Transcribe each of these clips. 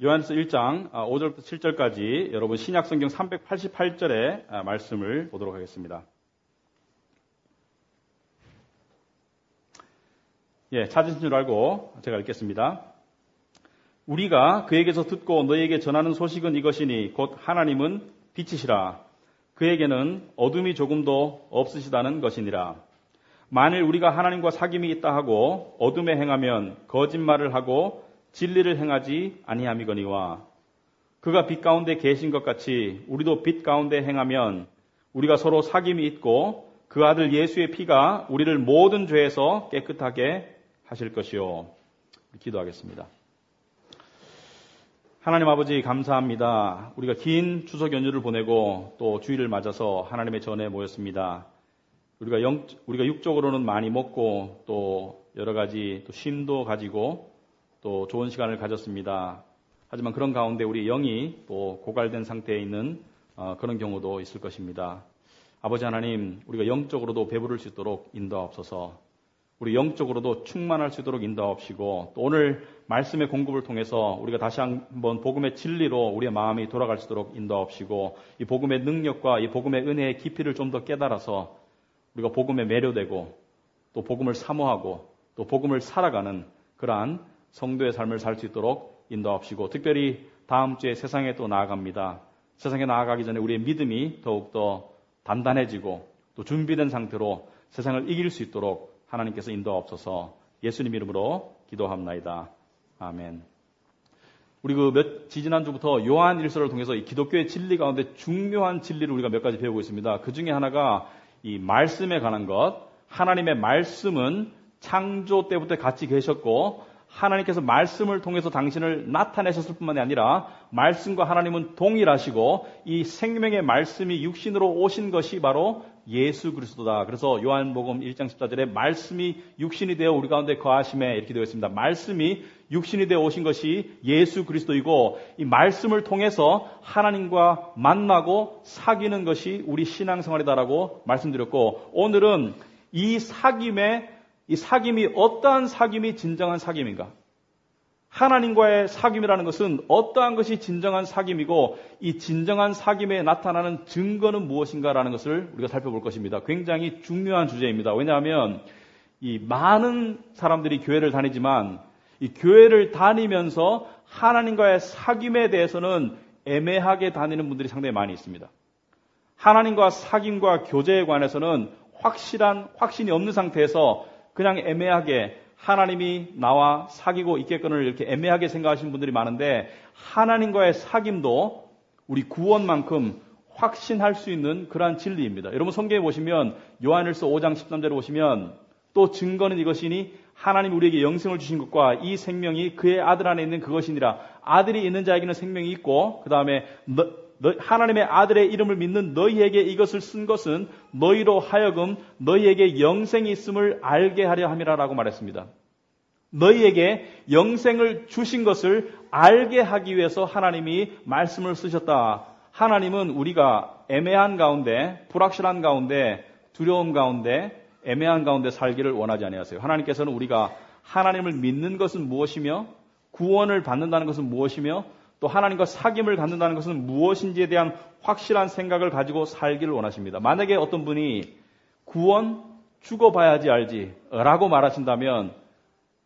요한일서 1장 5절부터 7절까지 여러분 신약성경 388절의 말씀을 보도록 하겠습니다. 찾으신 줄 알고 제가 읽겠습니다. 우리가 그에게서 듣고 너희에게 전하는 소식은 이것이니 곧 하나님은 빛이시라. 그에게는 어둠이 조금도 없으시다는 것이니라. 만일 우리가 하나님과 사귐이 있다 하고 어둠에 행하면 거짓말을 하고 진리를 행하지 아니함이거니와 그가 빛 가운데 계신 것 같이 우리도 빛 가운데 행하면 우리가 서로 사귐이 있고 그 아들 예수의 피가 우리를 모든 죄에서 깨끗하게 하실 것이요. 기도하겠습니다. 하나님 아버지 감사합니다. 우리가 긴 추석 연휴를 보내고 또 주일을 맞아서 하나님의 전에 모였습니다. 우리가 육적으로는 많이 먹고 또 여러 가지 또 쉼도 가지고 또 좋은 시간을 가졌습니다. 하지만 그런 가운데 우리 영이 또 고갈된 상태에 있는 그런 경우도 있을 것입니다. 아버지 하나님, 우리가 영적으로도 배부를 수 있도록 인도하옵소서. 우리 영적으로도 충만할 수 있도록 인도하옵시고 또 오늘 말씀의 공급을 통해서 우리가 다시 한번 복음의 진리로 우리의 마음이 돌아갈 수 있도록 인도하옵시고 이 복음의 능력과 이 복음의 은혜의 깊이를 좀 더 깨달아서 우리가 복음에 매료되고 또 복음을 사모하고 또 복음을 살아가는 그러한 성도의 삶을 살 수 있도록 인도하옵시고 특별히 다음 주에 세상에 또 나아갑니다. 세상에 나아가기 전에 우리의 믿음이 더욱더 단단해지고 또 준비된 상태로 세상을 이길 수 있도록 하나님께서 인도하옵소서. 예수님 이름으로 기도합나이다. 아멘. 우리 지지난주부터 요한일서를 통해서 이 기독교의 진리 가운데 중요한 진리를 우리가 몇 가지 배우고 있습니다. 그 중에 하나가 이 말씀에 관한 것. 하나님의 말씀은 창조 때부터 같이 계셨고 하나님께서 말씀을 통해서 당신을 나타내셨을 뿐만이 아니라 말씀과 하나님은 동일하시고 이 생명의 말씀이 육신으로 오신 것이 바로 예수 그리스도다. 그래서 요한복음 1장 14절에 말씀이 육신이 되어 우리 가운데 거하심에 이렇게 되어 있습니다. 말씀이 육신이 되어 오신 것이 예수 그리스도이고 이 말씀을 통해서 하나님과 만나고 사귀는 것이 우리 신앙생활이다라고 말씀드렸고 오늘은 이 사귐이 어떠한 사귐이 진정한 사귐인가? 하나님과의 사귐이라는 것은 어떠한 것이 진정한 사귐이고 이 진정한 사귐에 나타나는 증거는 무엇인가라는 것을 우리가 살펴볼 것입니다. 굉장히 중요한 주제입니다. 왜냐하면 이 많은 사람들이 교회를 다니지만 이 교회를 다니면서 하나님과의 사귐에 대해서는 애매하게 다니는 분들이 상당히 많이 있습니다. 하나님과 사귐과 교제에 관해서는 확신이 없는 상태에서 그냥 애매하게 하나님이 나와 사귀고 있겠거늘 이렇게 애매하게 생각하시는 분들이 많은데 하나님과의 사귐도 우리 구원만큼 확신할 수 있는 그러한 진리입니다. 여러분 성경에 보시면 요한일서 5장 13절에 보시면 또 증거는 이것이니 하나님 우리에게 영생을 주신 것과 이 생명이 그의 아들 안에 있는 그것이니라. 아들이 있는 자에게는 생명이 있고 그 다음에 하나님의 아들의 이름을 믿는 너희에게 이것을 쓴 것은 너희로 하여금 너희에게 영생이 있음을 알게 하려 함이라라고 말했습니다. 너희에게 영생을 주신 것을 알게 하기 위해서 하나님이 말씀을 쓰셨다. 하나님은 우리가 애매한 가운데, 불확실한 가운데, 두려움 가운데, 애매한 가운데 살기를 원하지 아니하세요. 하나님께서는 우리가 하나님을 믿는 것은 무엇이며 구원을 받는다는 것은 무엇이며 또 하나님과 사귐을 갖는다는 것은 무엇인지에 대한 확실한 생각을 가지고 살기를 원하십니다. 만약에 어떤 분이 구원 죽어봐야지 알지 라고 말하신다면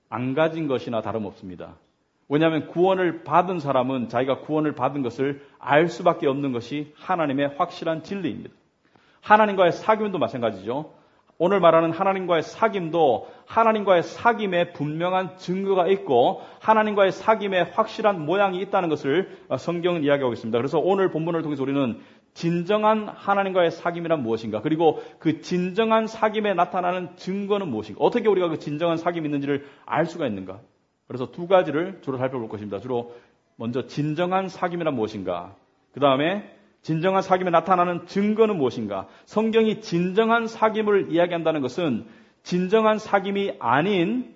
안 가진 것이나 다름없습니다. 왜냐하면 구원을 받은 사람은 자기가 구원을 받은 것을 알 수밖에 없는 것이 하나님의 확실한 진리입니다. 하나님과의 사귐도 마찬가지죠. 오늘 말하는 하나님과의 사귐도 하나님과의 사귐에 분명한 증거가 있고 하나님과의 사귐에 확실한 모양이 있다는 것을 성경은 이야기하고 있습니다. 그래서 오늘 본문을 통해서 우리는 진정한 하나님과의 사귐이란 무엇인가 그리고 그 진정한 사귐에 나타나는 증거는 무엇인가 어떻게 우리가 그 진정한 사귐이 있는지를 알 수가 있는가 그래서 두 가지를 주로 살펴볼 것입니다. 주로 먼저 진정한 사귐이란 무엇인가 그 다음에 진정한 사귐에 나타나는 증거는 무엇인가? 성경이 진정한 사귐을 이야기한다는 것은 진정한 사귐이 아닌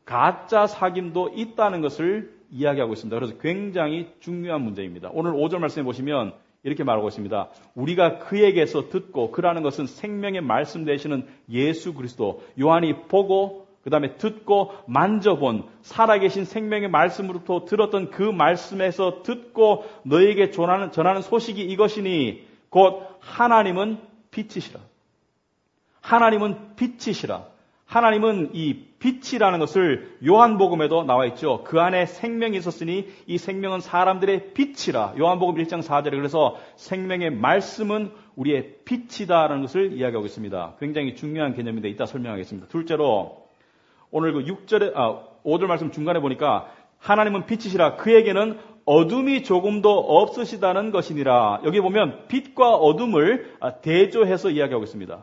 가짜 사귐도 있다는 것을 이야기하고 있습니다. 그래서 굉장히 중요한 문제입니다. 오늘 5절 말씀해 보시면 이렇게 말하고 있습니다. 우리가 그에게서 듣고 그라는 것은 생명의 말씀 되시는 예수 그리스도 요한이 보고 그 다음에 듣고 만져본 살아계신 생명의 말씀으로부터 들었던 그 말씀에서 듣고 너에게 전하는 소식이 이것이니 곧 하나님은 빛이시라. 하나님은 빛이시라. 하나님은 이 빛이라는 것을 요한복음에도 나와 있죠. 그 안에 생명이 있었으니 이 생명은 사람들의 빛이라. 요한복음 1장 4절에5절에 생명의 말씀은 우리의 빛이다라는 것을 이야기하고 있습니다. 굉장히 중요한 개념인데 이따 설명하겠습니다. 둘째로 오늘 그 5절 말씀 중간에 보니까 하나님은 빛이시라. 그에게는 어둠이 조금도 없으시다는 것이니라. 여기 보면 빛과 어둠을 대조해서 이야기하고 있습니다.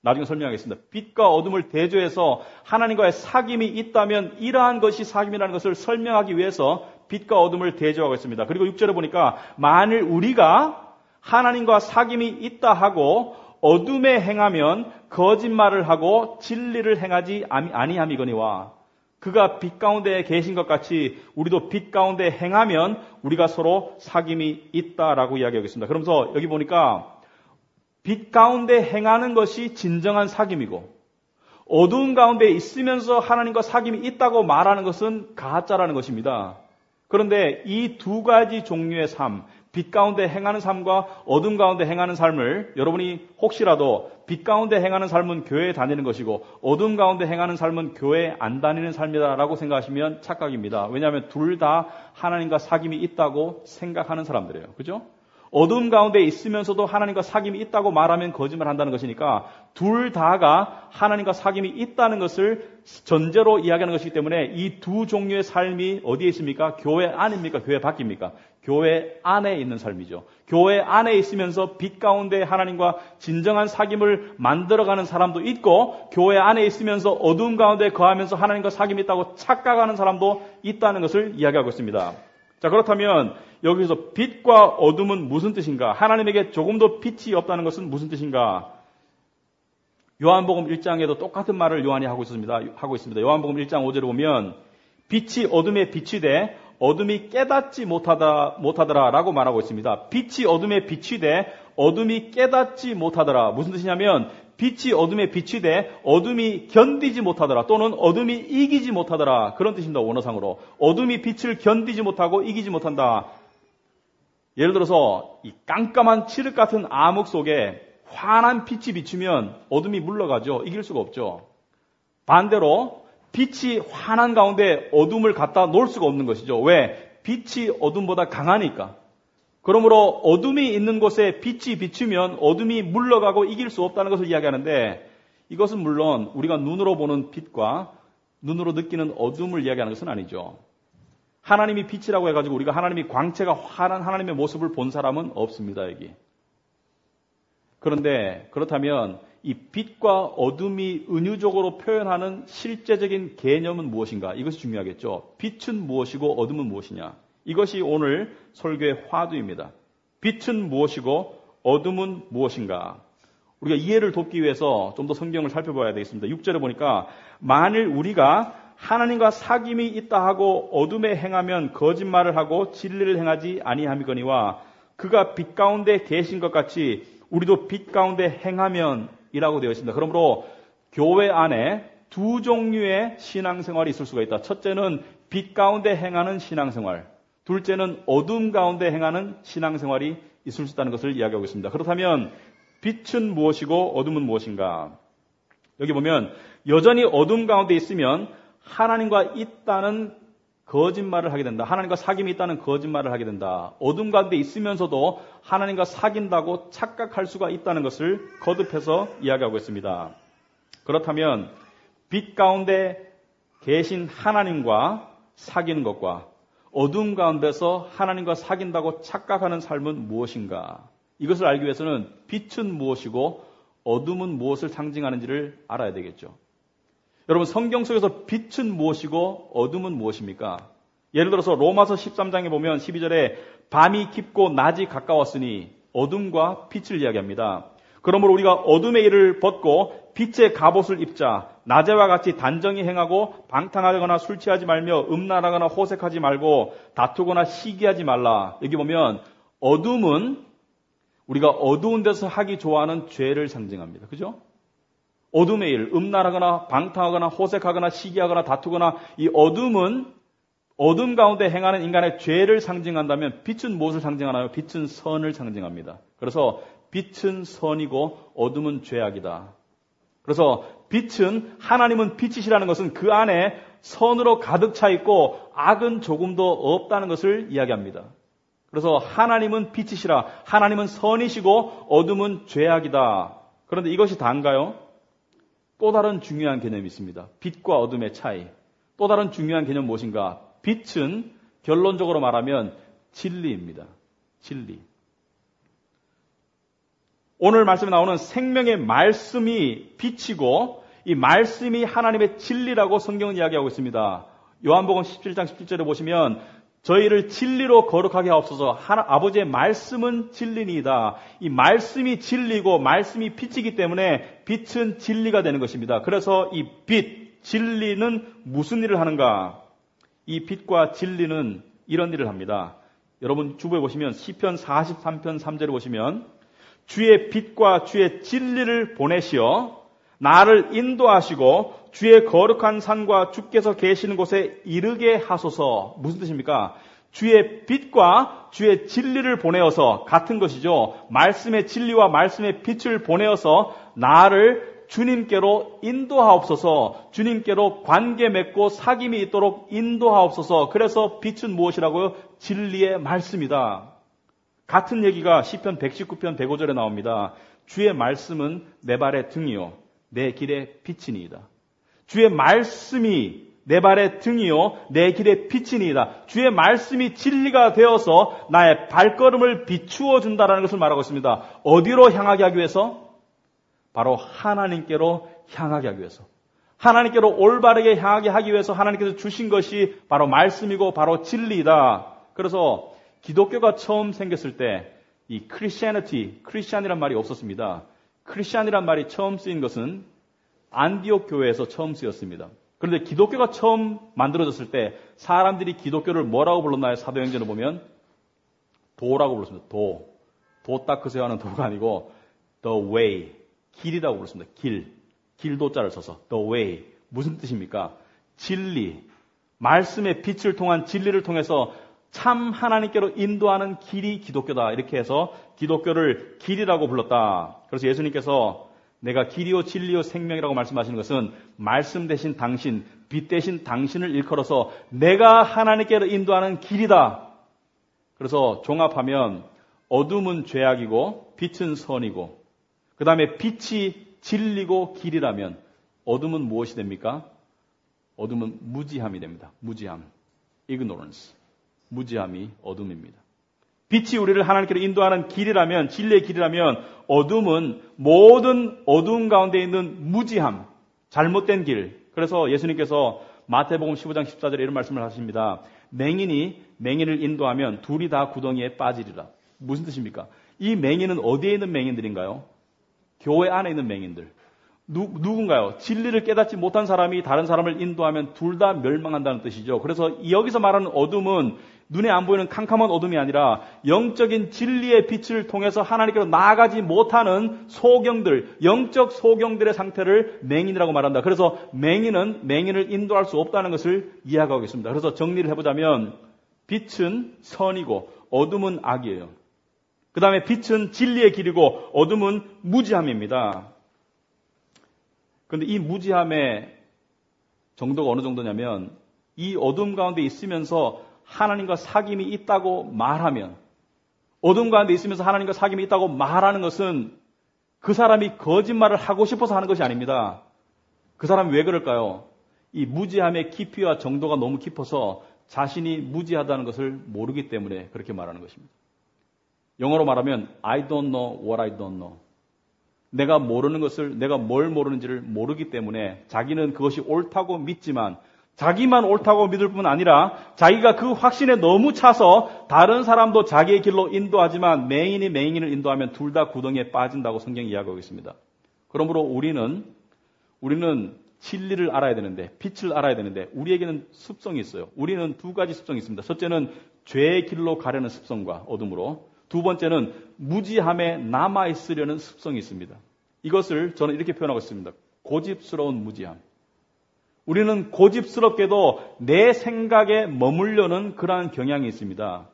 나중에 설명하겠습니다. 빛과 어둠을 대조해서 하나님과의 사귐이 있다면 이러한 것이 사귐이라는 것을 설명하기 위해서 빛과 어둠을 대조하고 있습니다. 그리고 6절에 보니까 만일 우리가 하나님과 사귐이 있다 하고 어둠에 행하면 거짓말을 하고 진리를 행하지 아니함이거니와 그가 빛 가운데 계신 것 같이 우리도 빛 가운데 행하면 우리가 서로 사귐이 있다라고 이야기하고 있습니다. 그러면서 여기 보니까 빛 가운데 행하는 것이 진정한 사귐이고 어두운 가운데 있으면서 하나님과 사귐이 있다고 말하는 것은 가짜라는 것입니다. 그런데 이 두 가지 종류의 삶, 빛 가운데 행하는 삶과 어둠 가운데 행하는 삶을 여러분이 혹시라도 빛 가운데 행하는 삶은 교회에 다니는 것이고 어둠 가운데 행하는 삶은 교회에 안 다니는 삶이다라고 생각하시면 착각입니다. 왜냐하면 둘 다 하나님과 사귐이 있다고 생각하는 사람들이에요. 그죠? 어둠 가운데 있으면서도 하나님과 사귐이 있다고 말하면 거짓말한다는 것이니까 둘 다가 하나님과 사귐이 있다는 것을 전제로 이야기하는 것이기 때문에 이 두 종류의 삶이 어디에 있습니까? 교회 안입니까? 교회 밖입니까? 교회 안에 있는 삶이죠. 교회 안에 있으면서 빛 가운데 하나님과 진정한 사귐을 만들어가는 사람도 있고 교회 안에 있으면서 어둠 가운데 거하면서 하나님과 사귐이 있다고 착각하는 사람도 있다는 것을 이야기하고 있습니다. 자, 그렇다면 여기서 빛과 어둠은 무슨 뜻인가? 하나님에게 조금도 빛이 없다는 것은 무슨 뜻인가? 요한복음 1장에도 똑같은 말을 요한이 하고 있습니다. 요한복음 1장 5절에 보면 빛이 어둠에 비치되 어둠이 깨닫지 못하더라라고 말하고 있습니다. 빛이 어둠에 비치되 어둠이 깨닫지 못하더라. 무슨 뜻이냐면 빛이 어둠에 비치되 어둠이 견디지 못하더라 또는 어둠이 이기지 못하더라 그런 뜻입니다. 원어상으로 어둠이 빛을 견디지 못하고 이기지 못한다. 예를 들어서 이 깜깜한 칠흑 같은 암흑 속에 환한 빛이 비추면 어둠이 물러가죠. 이길 수가 없죠. 반대로 빛이 환한 가운데 어둠을 갖다 놓을 수가 없는 것이죠. 왜? 빛이 어둠보다 강하니까. 그러므로 어둠이 있는 곳에 빛이 비추면 어둠이 물러가고 이길 수 없다는 것을 이야기하는데 이것은 물론 우리가 눈으로 보는 빛과 눈으로 느끼는 어둠을 이야기하는 것은 아니죠. 하나님이 빛이라고 해가지고 우리가 하나님이 광채가 환한 하나님의 모습을 본 사람은 없습니다. 여기. 그런데 그렇다면 이 빛과 어둠이 은유적으로 표현하는 실제적인 개념은 무엇인가? 이것이 중요하겠죠. 빛은 무엇이고 어둠은 무엇이냐? 이것이 오늘 설교의 화두입니다. 빛은 무엇이고 어둠은 무엇인가? 우리가 이해를 돕기 위해서 좀 더 성경을 살펴봐야 되겠습니다. 6절에 보니까 만일 우리가 하나님과 사귐이 있다 하고 어둠에 행하면 거짓말을 하고 진리를 행하지 아니함이거니와 그가 빛 가운데 계신 것 같이 우리도 빛 가운데 행하면 이라고 되어 있습니다. 그러므로 교회 안에 두 종류의 신앙생활이 있을 수가 있다. 첫째는 빛 가운데 행하는 신앙생활. 둘째는 어둠 가운데 행하는 신앙생활이 있을 수 있다는 것을 이야기하고 있습니다. 그렇다면 빛은 무엇이고 어둠은 무엇인가? 여기 보면 여전히 어둠 가운데 있으면 하나님과 있다는 거짓말을 하게 된다. 하나님과 사귐이 있다는 거짓말을 하게 된다. 어둠 가운데 있으면서도 하나님과 사귄다고 착각할 수가 있다는 것을 거듭해서 이야기하고 있습니다. 그렇다면 빛 가운데 계신 하나님과 사귀는 것과 어둠 가운데서 하나님과 사귄다고 착각하는 삶은 무엇인가? 이것을 알기 위해서는 빛은 무엇이고 어둠은 무엇을 상징하는지를 알아야 되겠죠. 여러분 성경 속에서 빛은 무엇이고 어둠은 무엇입니까? 예를 들어서 로마서 13장에 보면 12절에 밤이 깊고 낮이 가까웠으니 어둠과 빛을 이야기합니다. 그러므로 우리가 어둠의 일을 벗고 빛의 갑옷을 입자. 낮에와 같이 단정히 행하고 방탕하거나 술 취하지 말며 음란하거나 호색하지 말고 다투거나 시기하지 말라. 여기 보면 어둠은 우리가 어두운 데서 하기 좋아하는 죄를 상징합니다. 그죠? 어둠의 일, 음란하거나 방탕하거나 호색하거나 시기하거나 다투거나 이 어둠은 어둠 가운데 행하는 인간의 죄를 상징한다면 빛은 무엇을 상징하나요? 빛은 선을 상징합니다. 그래서 빛은 선이고 어둠은 죄악이다. 그래서 빛은 하나님은 빛이시라는 것은 그 안에 선으로 가득 차 있고 악은 조금도 없다는 것을 이야기합니다. 그래서 하나님은 빛이시라, 하나님은 선이시고 어둠은 죄악이다. 그런데 이것이 다인가요? 또 다른 중요한 개념이 있습니다. 빛과 어둠의 차이. 또 다른 중요한 개념은 무엇인가? 빛은 결론적으로 말하면 진리입니다. 진리. 오늘 말씀에 나오는 생명의 말씀이 빛이고 이 말씀이 하나님의 진리라고 성경은 이야기하고 있습니다. 요한복음 17장 17절에 보시면 저희를 진리로 거룩하게 하옵소서. 아버지의 말씀은 진리니이다. 이 말씀이 진리고 말씀이 빛이기 때문에 빛은 진리가 되는 것입니다. 그래서 이 빛, 진리는 무슨 일을 하는가? 이 빛과 진리는 이런 일을 합니다. 여러분 주부에 보시면 시편 43편 3절에 보시면 주의 빛과 주의 진리를 보내시어 나를 인도하시고 주의 거룩한 산과 주께서 계시는 곳에 이르게 하소서. 무슨 뜻입니까? 주의 빛과 주의 진리를 보내어서 같은 것이죠. 말씀의 진리와 말씀의 빛을 보내어서 나를 주님께로 인도하옵소서. 주님께로 관계 맺고 사귐이 있도록 인도하옵소서. 그래서 빛은 무엇이라고요? 진리의 말씀이다. 같은 얘기가 시편 119편 105절에 나옵니다. 주의 말씀은 내 발의 등이요 내 길의 빛이니이다. 주의 말씀이 내 발의 등이요 내 길의 빛이니이다. 주의 말씀이 진리가 되어서 나의 발걸음을 비추어 준다라는 것을 말하고 있습니다. 어디로 향하게 하기 위해서? 바로 하나님께로 향하게 하기 위해서. 하나님께로 올바르게 향하게 하기 위해서 하나님께서 주신 것이 바로 말씀이고 바로 진리이다. 그래서 기독교가 처음 생겼을 때 이 크리스찬이란 말이 없었습니다. 크리스찬이란 말이 처음 쓰인 것은 안디옥 교회에서 처음 쓰였습니다. 그런데 기독교가 처음 만들어졌을 때 사람들이 기독교를 뭐라고 불렀나요? 사도행전을 보면 도라고 불렀습니다. 도 닦으세요 하는 도가 아니고 the way, 길이라고 불렀습니다. 길도자를 써서 the way. 무슨 뜻입니까? 진리, 말씀의 빛을 통한 진리를 통해서 참 하나님께로 인도하는 길이 기독교다. 이렇게 해서 기독교를 길이라고 불렀다. 그래서 예수님께서 내가 길이요 진리요 생명이라고 말씀하시는 것은 말씀 대신 당신, 빛 대신 당신을 일컬어서 내가 하나님께로 인도하는 길이다. 그래서 종합하면 어둠은 죄악이고 빛은 선이고 그 다음에 빛이 진리고 길이라면 어둠은 무엇이 됩니까? 어둠은 무지함이 됩니다. 무지함. ignorance. 무지함이 어둠입니다. 빛이 우리를 하나님께로 인도하는 길이라면, 진리의 길이라면 어둠은 모든 어둠 가운데 있는 무지함, 잘못된 길. 그래서 예수님께서 마태복음 15장 14절에 이런 말씀을 하십니다. 맹인이 맹인을 인도하면 둘이 다 구덩이에 빠지리라. 무슨 뜻입니까? 이 맹인은 어디에 있는 맹인들인가요? 교회 안에 있는 맹인들. 누군가요? 진리를 깨닫지 못한 사람이 다른 사람을 인도하면 둘 다 멸망한다는 뜻이죠. 그래서 여기서 말하는 어둠은 눈에 안 보이는 캄캄한 어둠이 아니라 영적인 진리의 빛을 통해서 하나님께로 나아가지 못하는 소경들, 영적 소경들의 상태를 맹인이라고 말한다. 그래서 맹인은 맹인을 인도할 수 없다는 것을 이야기하고 있습니다. 그래서 정리를 해보자면 빛은 선이고 어둠은 악이에요. 그 다음에 빛은 진리의 길이고 어둠은 무지함입니다. 그런데 이 무지함의 정도가 어느 정도냐면 이 어둠 가운데 있으면서 하나님과 사귐이 있다고 말하면, 어둠 가운데 있으면서 하나님과 사귐이 있다고 말하는 것은 그 사람이 거짓말을 하고 싶어서 하는 것이 아닙니다. 그 사람이 왜 그럴까요? 이 무지함의 깊이와 정도가 너무 깊어서 자신이 무지하다는 것을 모르기 때문에 그렇게 말하는 것입니다. 영어로 말하면 I don't know what I don't know. 내가 모르는 것을, 내가 뭘 모르는지를 모르기 때문에 자기는 그것이 옳다고 믿지만 자기만 옳다고 믿을 뿐 아니라 자기가 그 확신에 너무 차서 다른 사람도 자기의 길로 인도하지만 맹인이 맹인을 인도하면 둘 다 구덩이에 빠진다고 성경이 이야기하고 있습니다. 그러므로 우리는 진리를 알아야 되는데, 빛을 알아야 되는데 우리에게는 습성이 있어요. 우리는 두 가지 습성이 있습니다. 첫째는 죄의 길로 가려는 습성과 어둠으로, 두 번째는 무지함에 남아있으려는 습성이 있습니다. 이것을 저는 이렇게 표현하고 있습니다. 고집스러운 무지함. 우리는 고집스럽게도 내 생각에 머물려는 그러한 경향이 있습니다.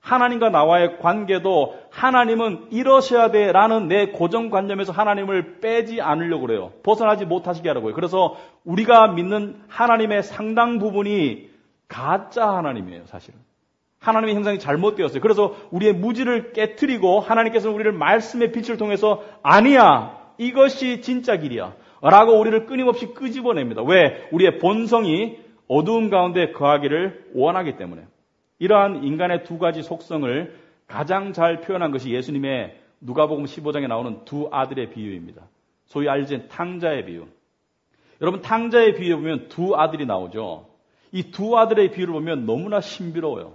하나님과 나와의 관계도 하나님은 이러셔야 돼라는 내 고정관념에서 하나님을 빼지 않으려고 그래요. 벗어나지 못하시게 하려고요. 그래서 우리가 믿는 하나님의 상당 부분이 가짜 하나님이에요, 사실은. 하나님의 형상이 잘못되었어요. 그래서 우리의 무지를 깨트리고 하나님께서는 우리를 말씀의 빛을 통해서 아니야, 이것이 진짜 길이야 라고 우리를 끊임없이 끄집어냅니다. 왜? 우리의 본성이 어두움 가운데 거하기를 원하기 때문에. 이러한 인간의 두 가지 속성을 가장 잘 표현한 것이 예수님의 누가복음 15장에 나오는 두 아들의 비유입니다. 소위 알려진 탕자의 비유. 여러분, 탕자의 비유에 보면 두 아들이 나오죠. 이 두 아들의 비유를 보면 너무나 신비로워요.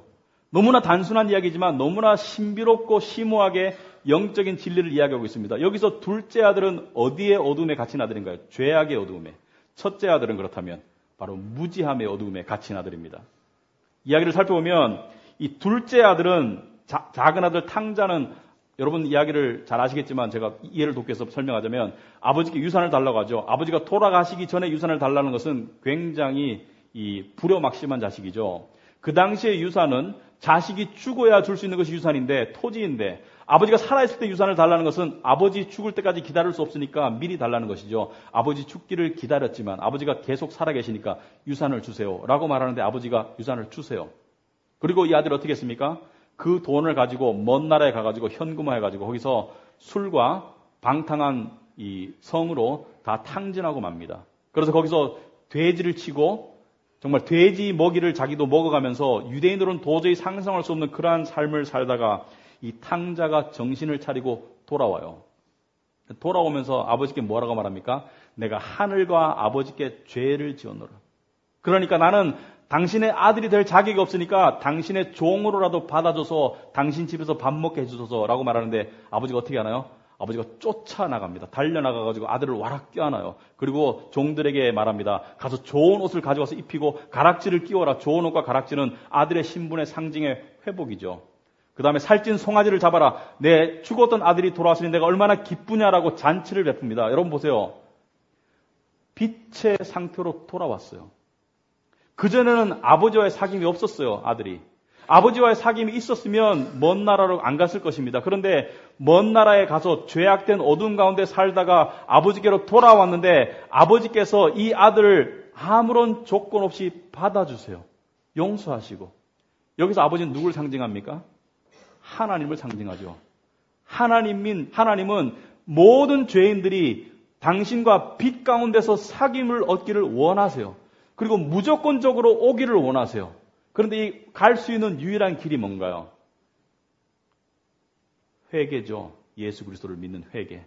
너무나 단순한 이야기지만 너무나 신비롭고 심오하게 영적인 진리를 이야기하고 있습니다. 여기서 둘째 아들은 어디에 어둠에 갇힌 아들인가요? 죄악의 어둠에. 첫째 아들은 그렇다면 바로 무지함의 어둠에 갇힌 아들입니다. 이야기를 살펴보면 이 둘째 아들은 작은 아들 탕자는 여러분 이야기를 잘 아시겠지만 제가 이해를 돕기 위해서 설명하자면 아버지께 유산을 달라고 하죠. 아버지가 돌아가시기 전에 유산을 달라는 것은 굉장히 이 불효막심한 자식이죠. 그 당시의 유산은 자식이 죽어야 줄 수 있는 것이 유산인데, 토지인데, 아버지가 살아있을 때 유산을 달라는 것은 아버지 죽을 때까지 기다릴 수 없으니까 미리 달라는 것이죠. 아버지 죽기를 기다렸지만 아버지가 계속 살아계시니까 유산을 주세요 라고 말하는데 아버지가 유산을 주세요. 그리고 이 아들이 어떻게 했습니까? 그 돈을 가지고 먼 나라에 가가지고 현금화해가지고 거기서 술과 방탕한 이 성으로 다 탕진하고 맙니다. 그래서 거기서 돼지를 치고 정말 돼지 먹이를 자기도 먹어가면서 유대인들은 도저히 상상할 수 없는 그러한 삶을 살다가 이 탕자가 정신을 차리고 돌아와요. 돌아오면서 아버지께 뭐라고 말합니까? 내가 하늘과 아버지께 죄를 지었노라. 그러니까 나는 당신의 아들이 될 자격이 없으니까 당신의 종으로라도 받아줘서 당신 집에서 밥 먹게 해주소서라고 말하는데 아버지가 어떻게 하나요? 아버지가 쫓아나갑니다. 달려나가가지고 아들을 와락 껴안아요. 그리고 종들에게 말합니다. 가서 좋은 옷을 가져와서 입히고 가락지를 끼워라. 좋은 옷과 가락지는 아들의 신분의 상징의 회복이죠. 그 다음에 살찐 송아지를 잡아라. 내 죽었던 아들이 돌아왔으니 내가 얼마나 기쁘냐라고 잔치를 베풉니다. 여러분 보세요. 빛의 상태로 돌아왔어요. 그전에는 아버지와의 사귐이 없었어요, 아들이. 아버지와의 사귐이 있었으면 먼 나라로 안 갔을 것입니다. 그런데 먼 나라에 가서 죄악된 어둠 가운데 살다가 아버지께로 돌아왔는데 아버지께서 이 아들을 아무런 조건 없이 받아주세요. 용서하시고. 여기서 아버지는 누굴 상징합니까? 하나님을 상징하죠. 하나님은 모든 죄인들이 당신과 빛 가운데서 사귐을 얻기를 원하세요. 그리고 무조건적으로 오기를 원하세요. 그런데 이 갈 수 있는 유일한 길이 뭔가요? 회개죠. 예수 그리스도를 믿는 회개.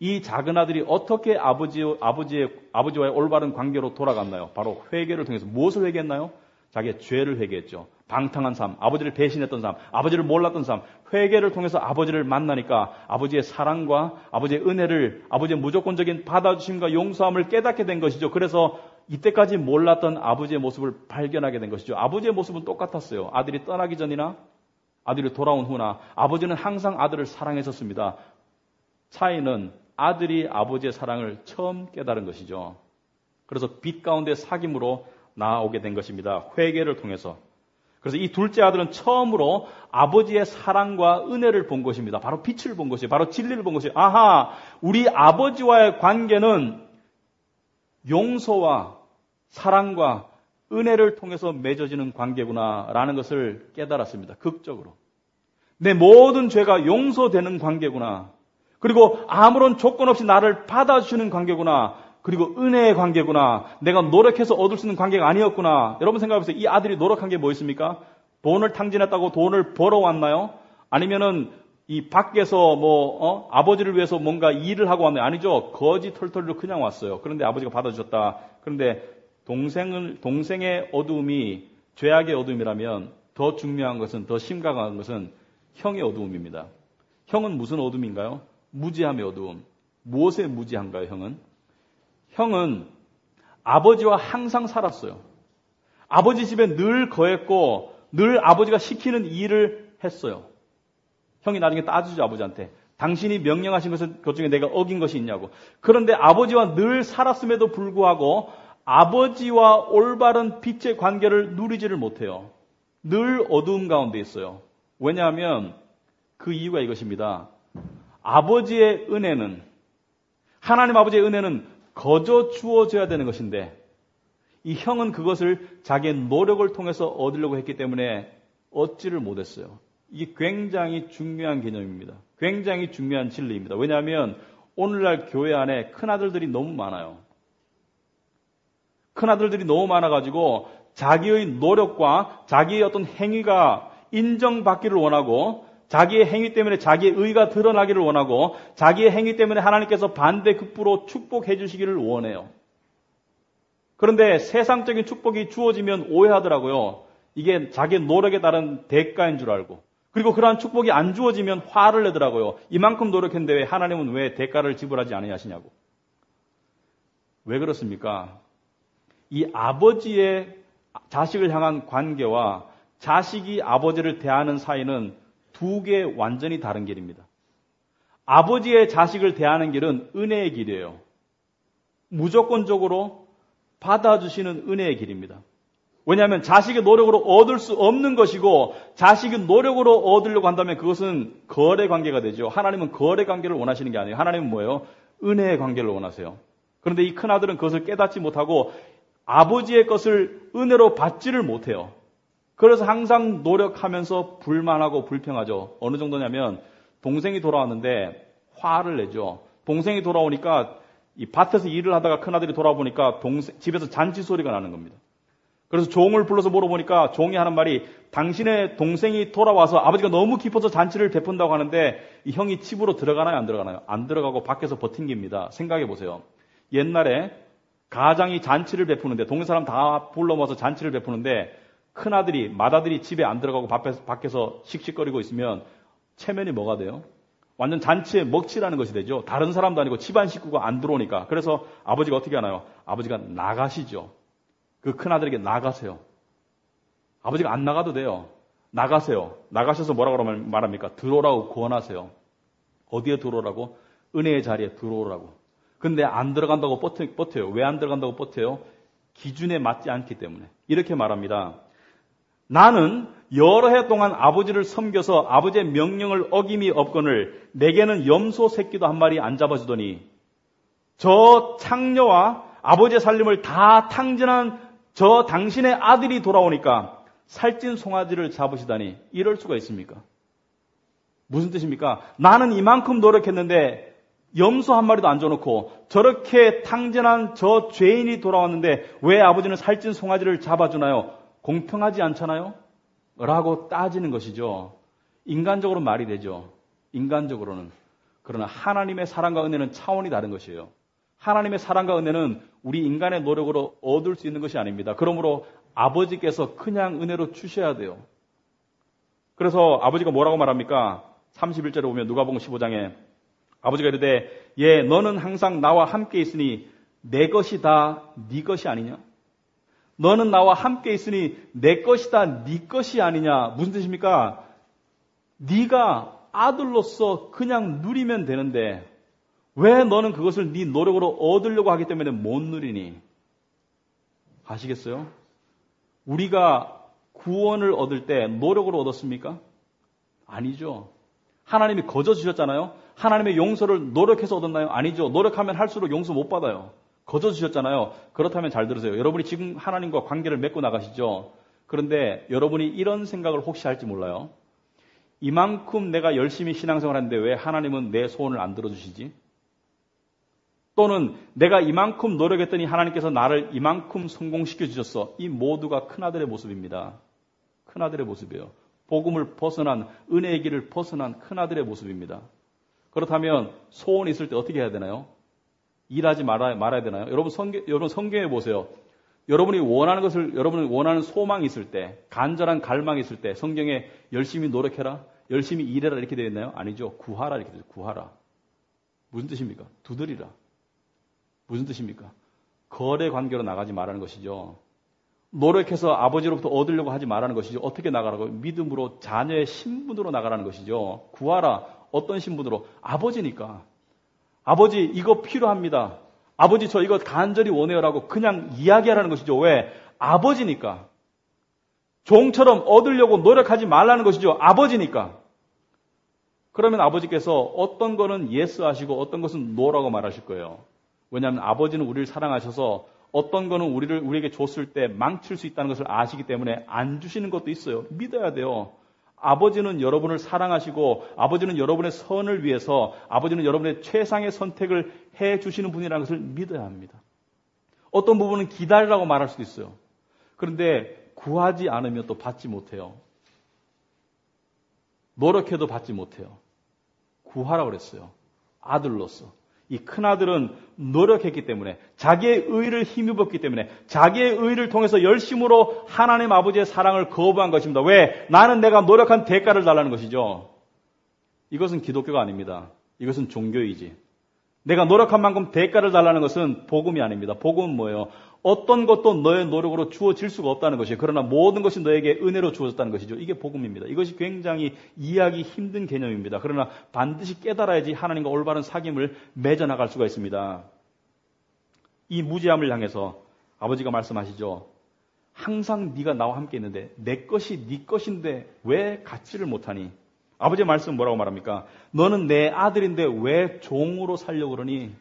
이 작은 아들이 어떻게 아버지와의 올바른 관계로 돌아갔나요? 바로 회개를 통해서 무엇을 회개했나요? 자기의 죄를 회개했죠. 방탕한 삶, 아버지를 배신했던 삶, 아버지를 몰랐던 삶, 회개를 통해서 아버지를 만나니까 아버지의 사랑과 아버지의 은혜를, 아버지의 무조건적인 받아주심과 용서함을 깨닫게 된 것이죠. 그래서 이때까지 몰랐던 아버지의 모습을 발견하게 된 것이죠. 아버지의 모습은 똑같았어요. 아들이 떠나기 전이나 아들이 돌아온 후나 아버지는 항상 아들을 사랑했었습니다. 차이는 아들이 아버지의 사랑을 처음 깨달은 것이죠. 그래서 빛 가운데 사귐으로 나아오게 된 것입니다. 회개를 통해서. 그래서 이 둘째 아들은 처음으로 아버지의 사랑과 은혜를 본 것입니다. 바로 빛을 본 것이에요. 바로 진리를 본 것이에요. 아하, 우리 아버지와의 관계는 용서와 사랑과 은혜를 통해서 맺어지는 관계구나라는 것을 깨달았습니다. 극적으로. 내 모든 죄가 용서되는 관계구나. 그리고 아무런 조건 없이 나를 받아주는 관계구나. 그리고 은혜의 관계구나. 내가 노력해서 얻을 수 있는 관계가 아니었구나. 여러분 생각해보세요. 이 아들이 노력한 게 뭐였습니까? 돈을 탕진했다고 돈을 벌어왔나요? 아니면은 이 밖에서 아버지를 위해서 뭔가 일을 하고 왔나요? 아니죠. 거지 털털로 그냥 왔어요. 그런데 아버지가 받아주셨다. 그런데 동생의 어두움이 죄악의 어두움이라면 더 중요한 것은, 더 심각한 것은 형의 어두움입니다. 형은 무슨 어둠인가요? 무지함의 어두움. 무엇에 무지한가요, 형은? 형은 아버지와 항상 살았어요. 아버지 집에 늘 거했고 늘 아버지가 시키는 일을 했어요. 형이 나중에 따지죠, 아버지한테. 당신이 명령하신 것 중에 내가 어긴 것이 있냐고. 그런데 아버지와 늘 살았음에도 불구하고 아버지와 올바른 빛의 관계를 누리지를 못해요. 늘 어두움 가운데 있어요. 왜냐하면 그 이유가 이것입니다. 아버지의 은혜는, 하나님 아버지의 은혜는 거저 주어져야 되는 것인데 이 형은 그것을 자기의 노력을 통해서 얻으려고 했기 때문에 얻지를 못했어요. 이게 굉장히 중요한 개념입니다. 굉장히 중요한 진리입니다. 왜냐하면 오늘날 교회 안에 큰아들들이 너무 많아요. 큰아들들이 너무 많아가지고 자기의 노력과 자기의 어떤 행위가 인정받기를 원하고 자기의 행위 때문에 자기의 의가 드러나기를 원하고 자기의 행위 때문에 하나님께서 반대급부로 축복해 주시기를 원해요. 그런데 세상적인 축복이 주어지면 오해하더라고요. 이게 자기의 노력에 따른 대가인 줄 알고. 그리고 그러한 축복이 안 주어지면 화를 내더라고요. 이만큼 노력했는데 왜 하나님은 왜 대가를 지불하지 않으시냐고. 왜 그렇습니까? 이 아버지의 자식을 향한 관계와 자식이 아버지를 대하는 사이는 두 개 완전히 다른 길입니다. 아버지의 자식을 대하는 길은 은혜의 길이에요. 무조건적으로 받아주시는 은혜의 길입니다. 왜냐하면 자식의 노력으로 얻을 수 없는 것이고 자식의 노력으로 얻으려고 한다면 그것은 거래 관계가 되죠. 하나님은 거래 관계를 원하시는 게 아니에요. 하나님은 뭐예요? 은혜의 관계를 원하세요. 그런데 이 큰아들은 그것을 깨닫지 못하고 아버지의 것을 은혜로 받지를 못해요. 그래서 항상 노력하면서 불만하고 불평하죠. 어느 정도냐면 동생이 돌아왔는데 화를 내죠. 동생이 돌아오니까 이 밭에서 일을 하다가 큰아들이 돌아보니까 집에서 잔치 소리가 나는 겁니다. 그래서 종을 불러서 물어보니까 종이 하는 말이 당신의 동생이 돌아와서 아버지가 너무 기뻐서 잔치를 베푼다고 하는데 이 형이 집으로 들어가나요? 안 들어가나요? 안 들어가고 밖에서 버틴깁니다. 생각해 보세요. 옛날에 가장이 잔치를 베푸는데 동네 사람 다 불러 모아서 잔치를 베푸는데 큰아들이 맏아들이 집에 안 들어가고 밖에서 씩씩거리고 있으면 체면이 뭐가 돼요? 완전 잔치에 먹칠하는 것이 되죠. 다른 사람도 아니고 집안 식구가 안 들어오니까. 그래서 아버지가 어떻게 하나요? 아버지가 나가시죠. 그 큰아들에게 나가세요. 아버지가 안 나가도 돼요. 나가세요. 나가셔서 뭐라고 말합니까? 들어오라고 권하세요. 어디에 들어오라고? 은혜의 자리에 들어오라고. 근데 안 들어간다고 버텨요. 왜 안 들어간다고 버텨요? 기준에 맞지 않기 때문에. 이렇게 말합니다. 나는 여러 해 동안 아버지를 섬겨서 아버지의 명령을 어김이 없거늘 내게는 염소 새끼도 한 마리 안 잡아주더니 저 창녀와 아버지의 살림을 다 탕진한 저 당신의 아들이 돌아오니까 살찐 송아지를 잡으시다니 이럴 수가 있습니까? 무슨 뜻입니까? 나는 이만큼 노력했는데 염소 한 마리도 안 줘놓고 저렇게 탕진한 저 죄인이 돌아왔는데 왜 아버지는 살찐 송아지를 잡아주나요? 공평하지 않잖아요? 라고 따지는 것이죠. 인간적으로 말이 되죠. 인간적으로는. 그러나 하나님의 사랑과 은혜는 차원이 다른 것이에요. 하나님의 사랑과 은혜는 우리 인간의 노력으로 얻을 수 있는 것이 아닙니다. 그러므로 아버지께서 그냥 은혜로 주셔야 돼요. 그래서 아버지가 뭐라고 말합니까? 31절에 보면 누가복음 15장에 아버지가 이르되 예 너는 항상 나와 함께 있으니 내 것이 다 네 것이 아니냐? 너는 나와 함께 있으니 내 것이 다 네 것이 아니냐? 무슨 뜻입니까? 네가 아들로서 그냥 누리면 되는데 왜 너는 그것을 네 노력으로 얻으려고 하기 때문에 못 누리니? 아시겠어요? 우리가 구원을 얻을 때 노력으로 얻었습니까? 아니죠. 하나님이 거저 주셨잖아요. 하나님의 용서를 노력해서 얻었나요? 아니죠. 노력하면 할수록 용서 못 받아요. 거저 주셨잖아요. 그렇다면 잘 들으세요. 여러분이 지금 하나님과 관계를 맺고 나가시죠. 그런데 여러분이 이런 생각을 혹시 할지 몰라요. 이만큼 내가 열심히 신앙생활 하는데 왜 하나님은 내 소원을 안 들어주시지? 또는 내가 이만큼 노력했더니 하나님께서 나를 이만큼 성공시켜 주셨어. 이 모두가 큰아들의 모습입니다. 큰아들의 모습이에요. 복음을 벗어난, 은혜의 길을 벗어난 큰아들의 모습입니다. 그렇다면 소원이 있을 때 어떻게 해야 되나요? 일하지 말아야 되나요? 여러분 성경에 보세요. 여러분이 원하는 것을, 여러분이 원하는 소망이 있을 때, 간절한 갈망이 있을 때 성경에 열심히 노력해라, 열심히 일해라 이렇게 되어 있나요? 아니죠. 구하라 이렇게 되어 있죠. 구하라. 무슨 뜻입니까? 두드리라. 무슨 뜻입니까? 거래 관계로 나가지 말라는 것이죠. 노력해서 아버지로부터 얻으려고 하지 말라는 것이죠. 어떻게 나가라고? 믿음으로 자녀의 신분으로 나가라는 것이죠. 구하라. 어떤 신분으로? 아버지니까. 아버지 이거 필요합니다. 아버지 저 이거 간절히 원해요라고 그냥 이야기하라는 것이죠. 왜? 아버지니까. 종처럼 얻으려고 노력하지 말라는 것이죠. 아버지니까. 그러면 아버지께서 어떤 거는 예스 하시고 어떤 것은 노라고 말하실 거예요. 왜냐하면 아버지는 우리를 사랑하셔서 어떤 거는 우리에게 줬을 때 망칠 수 있다는 것을 아시기 때문에 안 주시는 것도 있어요. 믿어야 돼요. 아버지는 여러분을 사랑하시고 아버지는 여러분의 선을 위해서 아버지는 여러분의 최상의 선택을 해 주시는 분이라는 것을 믿어야 합니다. 어떤 부분은 기다리라고 말할 수도 있어요. 그런데 구하지 않으면 또 받지 못해요. 노력해도 받지 못해요. 구하라고 그랬어요. 아들로서. 이 큰아들은 노력했기 때문에 자기의 의를 힘입었기 때문에 자기의 의를 통해서 열심으로 하나님 아버지의 사랑을 거부한 것입니다. 왜? 나는 내가 노력한 대가를 달라는 것이죠. 이것은 기독교가 아닙니다. 이것은 종교이지. 내가 노력한 만큼 대가를 달라는 것은 복음이 아닙니다. 복음은 뭐예요? 어떤 것도 너의 노력으로 주어질 수가 없다는 것이에요. 그러나 모든 것이 너에게 은혜로 주어졌다는 것이죠. 이게 복음입니다. 이것이 굉장히 이해하기 힘든 개념입니다. 그러나 반드시 깨달아야지 하나님과 올바른 사귐을 맺어나갈 수가 있습니다. 이 무지함을 향해서 아버지가 말씀하시죠. 항상 네가 나와 함께 있는데 내 것이 네 것인데 왜 갖지를 못하니? 아버지의 말씀은 뭐라고 말합니까? 너는 내 아들인데 왜 종으로 살려고 그러니?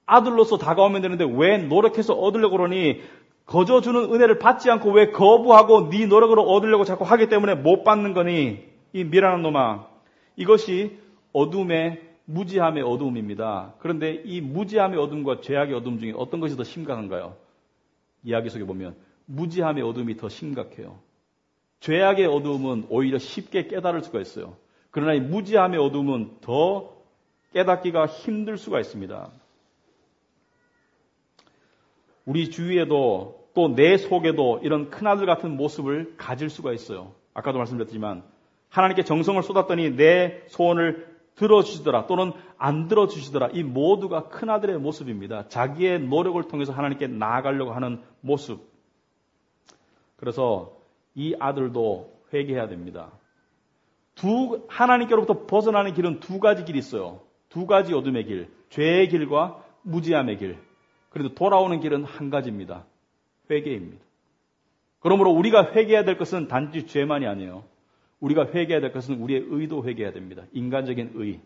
아들로서 다가오면 되는데 왜 노력해서 얻으려고 그러니? 거저 주는 은혜를 받지 않고 왜 거부하고 네 노력으로 얻으려고 자꾸 하기 때문에 못 받는 거니? 이 미련한 놈아. 이것이 어둠의 무지함의 어두움입니다. 그런데 이 무지함의 어둠과 죄악의 어둠 중에 어떤 것이 더 심각한가요? 이야기 속에 보면 무지함의 어둠이 더 심각해요. 죄악의 어두움은 오히려 쉽게 깨달을 수가 있어요. 그러나 이 무지함의 어두움은 더 깨닫기가 힘들 수가 있습니다. 우리 주위에도 또 내 속에도 이런 큰아들 같은 모습을 가질 수가 있어요. 아까도 말씀드렸지만 하나님께 정성을 쏟았더니 내 소원을 들어주시더라 또는 안 들어주시더라. 이 모두가 큰아들의 모습입니다. 자기의 노력을 통해서 하나님께 나아가려고 하는 모습. 그래서 이 아들도 회개해야 됩니다. 하나님께로부터 벗어나는 길은 두 가지 길이 있어요. 두 가지 어둠의 길, 죄의 길과 무지함의 길. 그래도 돌아오는 길은 한 가지입니다. 회개입니다. 그러므로 우리가 회개해야 될 것은 단지 죄만이 아니에요. 우리가 회개해야 될 것은 우리의 의도 회개해야 됩니다. 인간적인 의.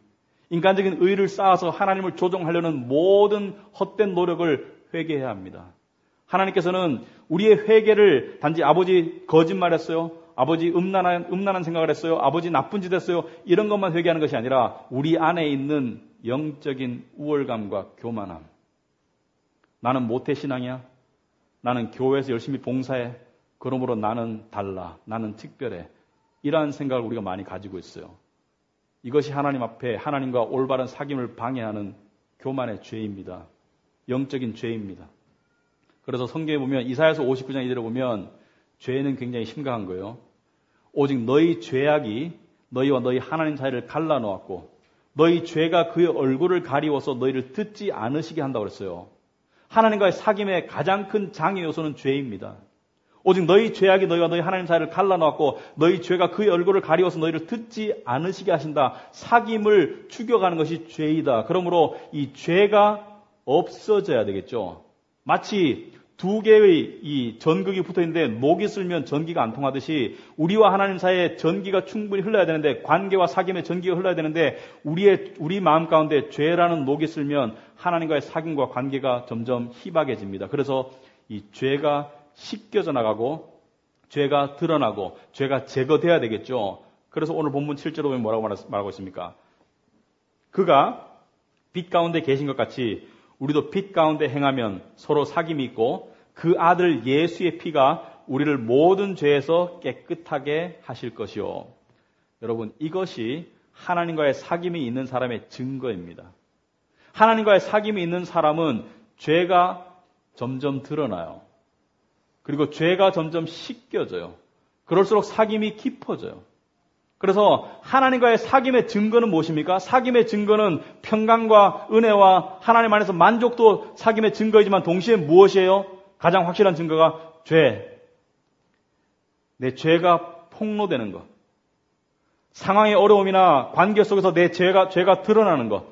인간적인 의를 쌓아서 하나님을 조종하려는 모든 헛된 노력을 회개해야 합니다. 하나님께서는 우리의 회개를 단지 아버지 거짓말했어요. 아버지 음란한 생각을 했어요. 아버지 나쁜 짓 했어요. 이런 것만 회개하는 것이 아니라 우리 안에 있는 영적인 우월감과 교만함. 나는 모태신앙이야. 나는 교회에서 열심히 봉사해. 그러므로 나는 달라. 나는 특별해. 이러한 생각을 우리가 많이 가지고 있어요. 이것이 하나님 앞에 하나님과 올바른 사귐을 방해하는 교만의 죄입니다. 영적인 죄입니다. 그래서 성경에 보면 이사야서 59장 2절에 보면 죄는 굉장히 심각한 거예요. 오직 너희 죄악이 너희와 너희 하나님 사이를 갈라놓았고 너희 죄가 그의 얼굴을 가리워서 너희를 듣지 않으시게 한다고 그랬어요. 하나님과의 사귐의 가장 큰 장애 요소는 죄입니다. 오직 너희 죄악이 너희와 너희 하나님 사이를 갈라놓았고 너희 죄가 그의 얼굴을 가리워서 너희를 듣지 않으시게 하신다. 사귐을 죽여가는 것이 죄이다. 그러므로 이 죄가 없어져야 되겠죠. 마치 두 개의 이 전극이 붙어있는데 녹이 쓸면 전기가 안 통하듯이 우리와 하나님 사이에 전기가 충분히 흘러야 되는데 관계와 사귐의 전기가 흘러야 되는데 우리 마음 가운데 죄라는 녹이 쓸면 하나님과의 사귐과 관계가 점점 희박해집니다. 그래서 이 죄가 씻겨져 나가고 죄가 드러나고 죄가 제거돼야 되겠죠. 그래서 오늘 본문 7절에 보면 뭐라고 말하고 있습니까? 그가 빛 가운데 계신 것 같이 우리도 빛 가운데 행하면 서로 사귐이 있고 그 아들 예수의 피가 우리를 모든 죄에서 깨끗하게 하실 것이요. 여러분, 이것이 하나님과의 사귐이 있는 사람의 증거입니다. 하나님과의 사귐이 있는 사람은 죄가 점점 드러나요. 그리고 죄가 점점 씻겨져요. 그럴수록 사귐이 깊어져요. 그래서 하나님과의 사귐의 증거는 무엇입니까? 사귐의 증거는 평강과 은혜와 하나님 안에서 만족도 사귐의 증거이지만 동시에 무엇이에요? 가장 확실한 증거가 죄. 내 죄가 폭로되는 것. 상황의 어려움이나 관계 속에서 내 죄가 드러나는 것,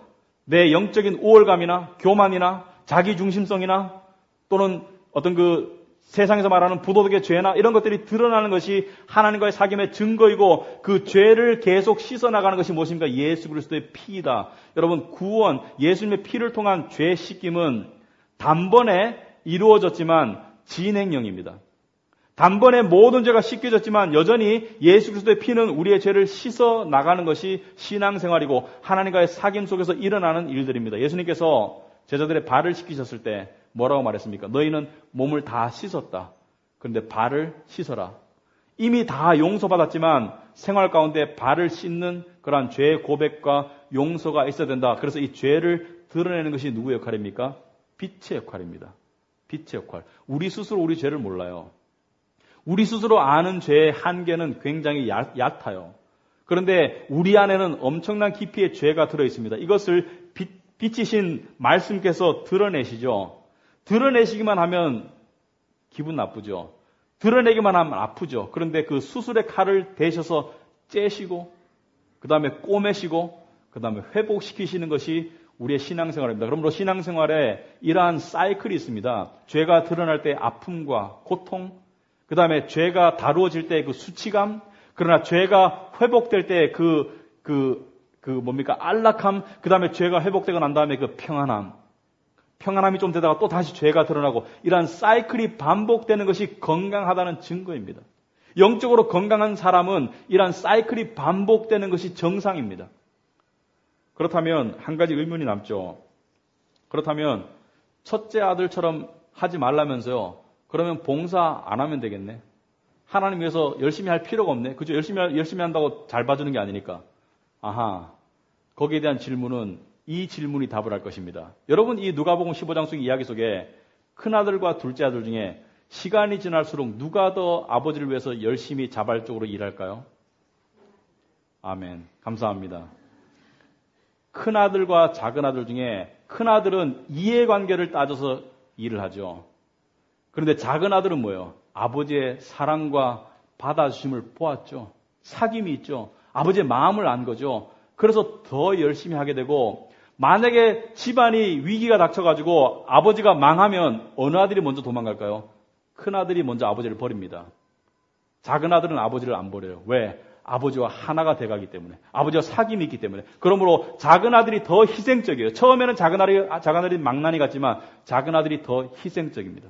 내 영적인 우월감이나 교만이나 자기중심성이나 또는 어떤 그 세상에서 말하는 부도덕의 죄나 이런 것들이 드러나는 것이 하나님과의 사귐의 증거이고 그 죄를 계속 씻어나가는 것이 무엇입니까? 예수 그리스도의 피이다. 여러분, 구원, 예수님의 피를 통한 죄 씻김은 단번에 이루어졌지만 진행형입니다. 단번에 모든 죄가 씻겨졌지만 여전히 예수 그리스도의 피는 우리의 죄를 씻어 나가는 것이 신앙생활이고 하나님과의 사귐 속에서 일어나는 일들입니다. 예수님께서 제자들의 발을 씻기셨을 때 뭐라고 말했습니까? 너희는 몸을 다 씻었다. 그런데 발을 씻어라. 이미 다 용서받았지만 생활 가운데 발을 씻는 그러한 죄 고백과 용서가 있어야 된다. 그래서 이 죄를 드러내는 것이 누구의 역할입니까? 빛의 역할입니다. 빛의 역할. 우리 스스로 우리 죄를 몰라요. 우리 스스로 아는 죄의 한계는 굉장히 얕아요. 그런데 우리 안에는 엄청난 깊이의 죄가 들어있습니다. 이것을 빛이신 말씀께서 드러내시죠. 드러내시기만 하면 기분 나쁘죠. 드러내기만 하면 아프죠. 그런데 그 수술의 칼을 대셔서 째시고 그 다음에 꼬매시고 그 다음에 회복시키시는 것이 우리의 신앙생활입니다. 그러므로 신앙생활에 이러한 사이클이 있습니다. 죄가 드러날 때 아픔과 고통, 그 다음에 죄가 다루어질 때 그 수치감, 그러나 죄가 회복될 때 안락함, 그 다음에 죄가 회복되고 난 다음에 그 평안함이 좀 되다가 또 다시 죄가 드러나고 이러한 사이클이 반복되는 것이 건강하다는 증거입니다. 영적으로 건강한 사람은 이러한 사이클이 반복되는 것이 정상입니다. 그렇다면 한 가지 의문이 남죠. 그렇다면 첫째 아들처럼 하지 말라면서요. 그러면 봉사 안 하면 되겠네. 하나님 위해서 열심히 할 필요가 없네. 그죠? 열심히 한다고 잘 봐주는 게 아니니까. 아하. 거기에 대한 질문은 이 질문이 답을 할 것입니다. 여러분, 이 누가복음 15장 속 이야기 속에 큰아들과 둘째 아들 중에 시간이 지날수록 누가 더 아버지를 위해서 열심히 자발적으로 일할까요? 아멘. 감사합니다. 큰아들과 작은아들 중에 큰아들은 이해관계를 따져서 일을 하죠. 그런데 작은아들은 뭐예요? 아버지의 사랑과 받아주심을 보았죠. 사귐이 있죠. 아버지의 마음을 안 거죠. 그래서 더 열심히 하게 되고 만약에 집안이 위기가 닥쳐가지고 아버지가 망하면 어느 아들이 먼저 도망갈까요? 큰아들이 먼저 아버지를 버립니다. 작은아들은 아버지를 안 버려요. 왜? 아버지와 하나가 돼가기 때문에. 아버지와 사귐이 있기 때문에. 그러므로 작은아들이 더 희생적이에요. 처음에는 작은아들이 망나니 같지만 작은아들이 더 희생적입니다.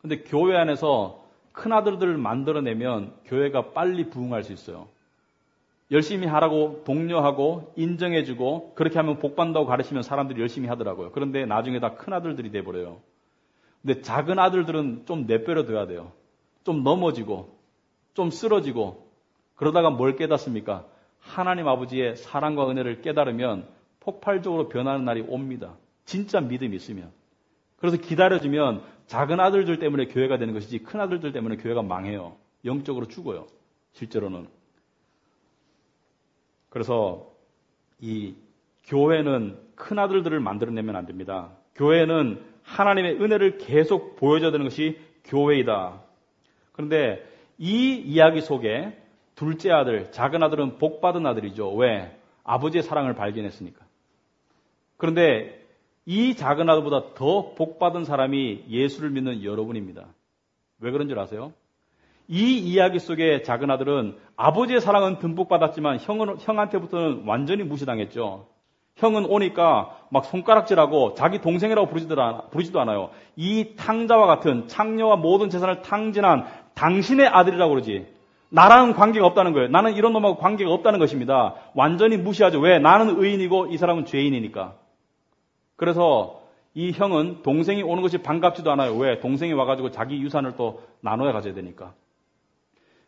근데 교회 안에서 큰아들들을 만들어내면 교회가 빨리 부흥할 수 있어요. 열심히 하라고 독려하고 인정해주고 그렇게 하면 복받는다고 가르치면 사람들이 열심히 하더라고요. 그런데 나중에 다 큰아들들이 돼버려요. 근데 작은 아들들은 좀 내버려둬야 돼요. 좀 넘어지고 좀 쓰러지고 그러다가 뭘 깨닫습니까? 하나님 아버지의 사랑과 은혜를 깨달으면 폭발적으로 변하는 날이 옵니다. 진짜 믿음이 있으면. 그래서 기다려주면 작은 아들들 때문에 교회가 되는 것이지 큰 아들들 때문에 교회가 망해요. 영적으로 죽어요. 실제로는. 그래서 이 교회는 큰 아들들을 만들어내면 안 됩니다. 교회는 하나님의 은혜를 계속 보여줘야 되는 것이 교회이다. 그런데 이 이야기 속에 둘째 아들, 작은 아들은 복받은 아들이죠. 왜? 아버지의 사랑을 발견했으니까. 그런데 이 작은 아들보다 더 복받은 사람이 예수를 믿는 여러분입니다. 왜 그런 줄 아세요? 이 이야기 속의 작은 아들은 아버지의 사랑은 듬뿍 받았지만 형한테부터는 완전히 무시당했죠. 형은 오니까 막 손가락질하고 자기 동생이라고 부르지도 않아요. 이 탕자와 같은 창녀와 모든 재산을 탕진한 당신의 아들이라고 그러지. 나랑은 관계가 없다는 거예요. 나는 이런 놈하고 관계가 없다는 것입니다. 완전히 무시하죠. 왜? 나는 의인이고 이 사람은 죄인이니까. 그래서 이 형은 동생이 오는 것이 반갑지도 않아요. 왜? 동생이 와가지고 자기 유산을 또 나눠야 가져야 되니까.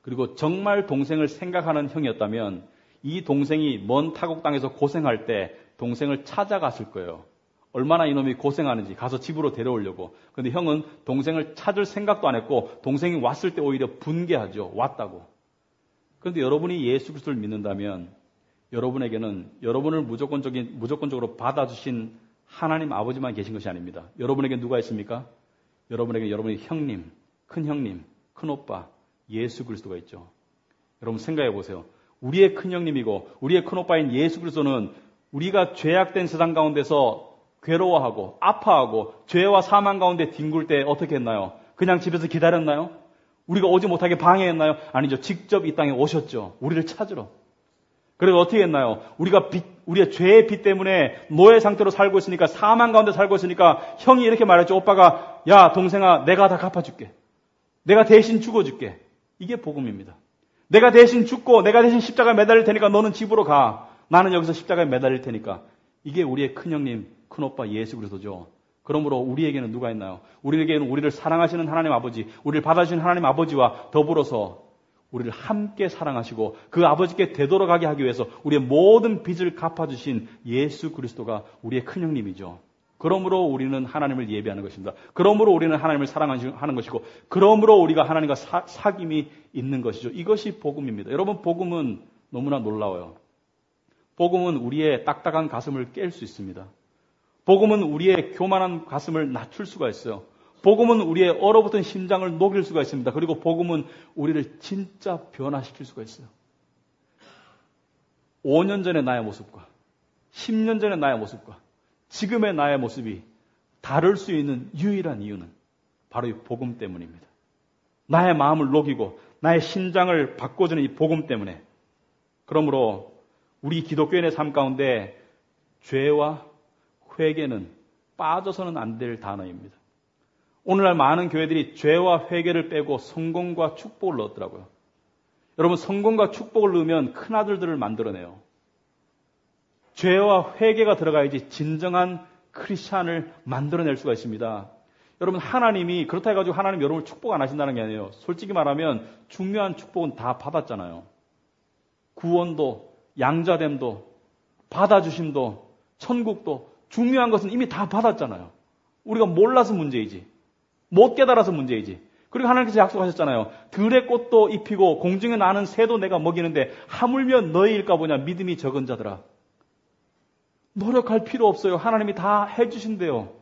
그리고 정말 동생을 생각하는 형이었다면 이 동생이 먼 타국 땅에서 고생할 때 동생을 찾아갔을 거예요. 얼마나 이놈이 고생하는지 가서 집으로 데려오려고. 그런데 형은 동생을 찾을 생각도 안 했고 동생이 왔을 때 오히려 분개하죠. 왔다고. 그런데 여러분이 예수 그리스도를 믿는다면 여러분에게는 여러분을 무조건적으로 받아주신 하나님 아버지만 계신 것이 아닙니다. 여러분에게 누가 있습니까? 여러분에게 여러분의 형님, 큰 오빠, 예수 그리스도가 있죠. 여러분 생각해 보세요. 우리의 큰형님이고 우리의 큰오빠인 예수 그리스도는 우리가 죄악된 세상 가운데서 괴로워하고 아파하고 죄와 사망 가운데 뒹굴 때 어떻게 했나요? 그냥 집에서 기다렸나요? 우리가 오지 못하게 방해했나요? 아니죠. 직접 이 땅에 오셨죠. 우리를 찾으러. 그래서 어떻게 했나요? 우리의 죄의 빚 때문에 노예 상태로 살고 있으니까, 사망 가운데 살고 있으니까 형이 이렇게 말했죠. 오빠가, 야 동생아, 내가 다 갚아줄게. 내가 대신 죽어줄게. 이게 복음입니다. 내가 대신 죽고 내가 대신 십자가에 매달릴 테니까 너는 집으로 가. 나는 여기서 십자가에 매달릴 테니까. 이게 우리의 큰형님, 큰오빠 예수 그리스도죠. 그러므로 우리에게는 누가 있나요? 우리에게는 우리를 사랑하시는 하나님 아버지, 우리를 받아주신 하나님 아버지와 더불어서 우리를 함께 사랑하시고 그 아버지께 되돌아가게 하기 위해서 우리의 모든 빚을 갚아주신 예수 그리스도가 우리의 큰형님이죠. 그러므로 우리는 하나님을 예배하는 것입니다. 그러므로 우리는 하나님을 사랑하는 것이고, 그러므로 우리가 하나님과 사귐이 있는 것이죠. 이것이 복음입니다. 여러분, 복음은 너무나 놀라워요. 복음은 우리의 딱딱한 가슴을 깰 수 있습니다. 복음은 우리의 교만한 가슴을 낮출 수가 있어요. 복음은 우리의 얼어붙은 심장을 녹일 수가 있습니다. 그리고 복음은 우리를 진짜 변화시킬 수가 있어요. 5년 전의 나의 모습과 10년 전의 나의 모습과 지금의 나의 모습이 다를 수 있는 유일한 이유는 바로 이 복음 때문입니다. 나의 마음을 녹이고 나의 심장을 바꿔주는 이 복음 때문에. 그러므로 우리 기독교인의 삶 가운데 죄와 회개는 빠져서는 안 될 단어입니다. 오늘날 많은 교회들이 죄와 회개를 빼고 성공과 축복을 넣었더라고요. 여러분, 성공과 축복을 넣으면 큰아들들을 만들어내요. 죄와 회개가 들어가야지 진정한 크리스찬을 만들어낼 수가 있습니다. 여러분, 하나님이 그렇다 해가지고 하나님 여러분을 축복 안 하신다는 게 아니에요. 솔직히 말하면 중요한 축복은 다 받았잖아요. 구원도, 양자됨도, 받아주심도, 천국도, 중요한 것은 이미 다 받았잖아요. 우리가 몰라서 문제이지, 못 깨달아서 문제이지. 그리고 하나님께서 약속하셨잖아요. 들의 꽃도 입히고 공중에 나는 새도 내가 먹이는데 하물며 너희일까 보냐, 믿음이 적은 자들아. 노력할 필요 없어요. 하나님이 다 해주신대요.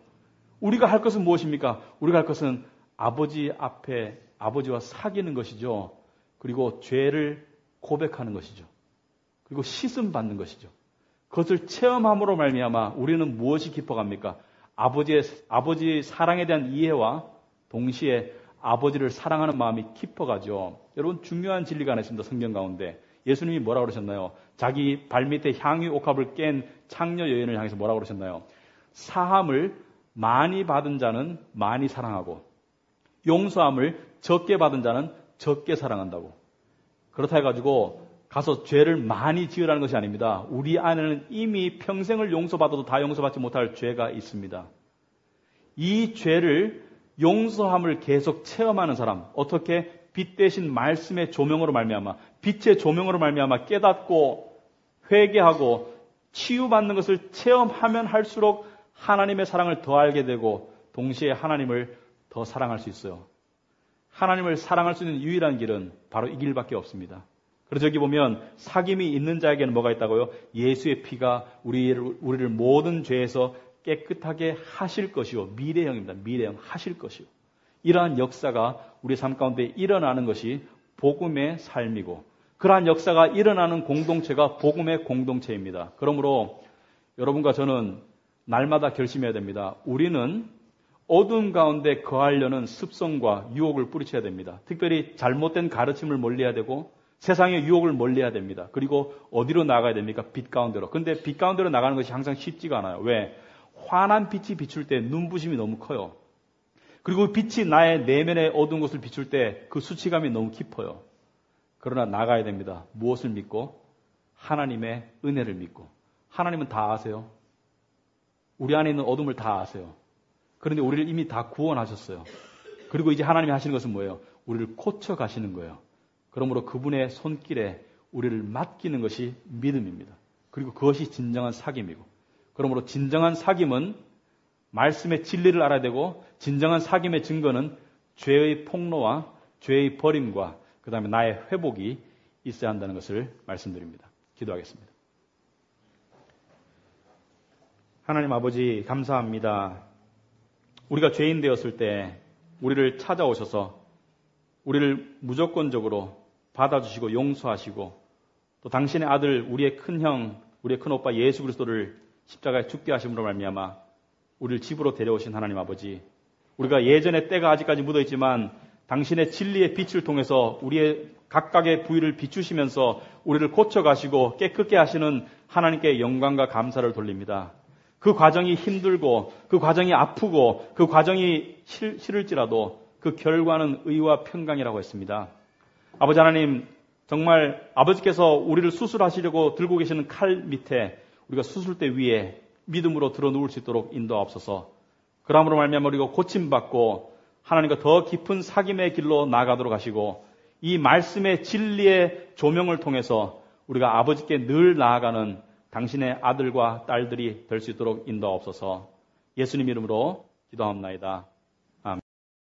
우리가 할 것은 무엇입니까? 우리가 할 것은 아버지 앞에 아버지와 사귀는 것이죠. 그리고 죄를 고백하는 것이죠. 그리고 씻음 받는 것이죠. 그것을 체험함으로 말미암아 우리는 무엇이 깊어갑니까? 아버지의 사랑에 대한 이해와 동시에 아버지를 사랑하는 마음이 깊어가죠. 여러분, 중요한 진리가 하나 있습니다. 성경 가운데. 예수님이 뭐라고 그러셨나요? 자기 발밑에 향유 옥합을 깬 창녀 여인을 향해서 뭐라고 그러셨나요? 사함을 많이 받은 자는 많이 사랑하고 용서함을 적게 받은 자는 적게 사랑한다고. 그렇다 해가지고 가서 죄를 많이 지으라는 것이 아닙니다. 우리 안에는 이미 평생을 용서받아도 다 용서받지 못할 죄가 있습니다. 이 죄를 용서함을 계속 체험하는 사람, 어떻게? 빛 대신 말씀의 조명으로 말미암아, 빛의 조명으로 말미암아 깨닫고 회개하고 치유받는 것을 체험하면 할수록 하나님의 사랑을 더 알게 되고 동시에 하나님을 더 사랑할 수 있어요. 하나님을 사랑할 수 있는 유일한 길은 바로 이 길밖에 없습니다. 그래서 여기 보면 사귐이 있는 자에게는 뭐가 있다고요? 예수의 피가 우리를 모든 죄에서 깨끗하게 하실 것이요. 미래형입니다. 미래형 하실 것이요. 이러한 역사가 우리 삶 가운데 일어나는 것이 복음의 삶이고 그러한 역사가 일어나는 공동체가 복음의 공동체입니다. 그러므로 여러분과 저는 날마다 결심해야 됩니다. 우리는 어두운 가운데 거하려는 습성과 유혹을 뿌리쳐야 됩니다. 특별히 잘못된 가르침을 멀리해야 되고 세상의 유혹을 멀리해야 됩니다. 그리고 어디로 나가야 됩니까? 빛 가운데로. 근데 빛 가운데로 나가는 것이 항상 쉽지가 않아요. 왜? 환한 빛이 비출 때 눈부심이 너무 커요. 그리고 빛이 나의 내면의 어두운 것을 비출 때 그 수치감이 너무 깊어요. 그러나 나가야 됩니다. 무엇을 믿고? 하나님의 은혜를 믿고. 하나님은 다 아세요. 우리 안에 있는 어둠을 다 아세요. 그런데 우리를 이미 다 구원하셨어요. 그리고 이제 하나님이 하시는 것은 뭐예요? 우리를 고쳐가시는 거예요. 그러므로 그분의 손길에 우리를 맡기는 것이 믿음입니다. 그리고 그것이 진정한 사귐이고, 그러므로 진정한 사귐은 말씀의 진리를 알아야 되고, 진정한 사귐의 증거는 죄의 폭로와 죄의 버림과 그 다음에 나의 회복이 있어야 한다는 것을 말씀드립니다. 기도하겠습니다. 하나님 아버지, 감사합니다. 우리가 죄인 되었을 때 우리를 찾아오셔서 우리를 무조건적으로 받아주시고 용서하시고 또 당신의 아들, 우리의 큰형, 우리의 큰오빠 예수 그리스도를 십자가에 죽게 하심으로 말미암아 우리를 집으로 데려오신 하나님 아버지, 우리가 예전에 때가 아직까지 묻어있지만 당신의 진리의 빛을 통해서 우리의 각각의 부위를 비추시면서 우리를 고쳐가시고 깨끗게 하시는 하나님께 영광과 감사를 돌립니다. 그 과정이 힘들고 그 과정이 아프고 그 과정이 싫을지라도 그 결과는 의와 평강이라고 했습니다. 아버지 하나님, 정말 아버지께서 우리를 수술하시려고 들고 계시는 칼 밑에 우리가 수술대 위에 믿음으로 들어 누울 수 있도록 인도하옵소서. 그러므로 말미암아 우리가 고침받고 하나님과 더 깊은 사귐의 길로 나아가도록 하시고 이 말씀의 진리의 조명을 통해서 우리가 아버지께 늘 나아가는 당신의 아들과 딸들이 될 수 있도록 인도하옵소서. 예수님 이름으로 기도합나이다.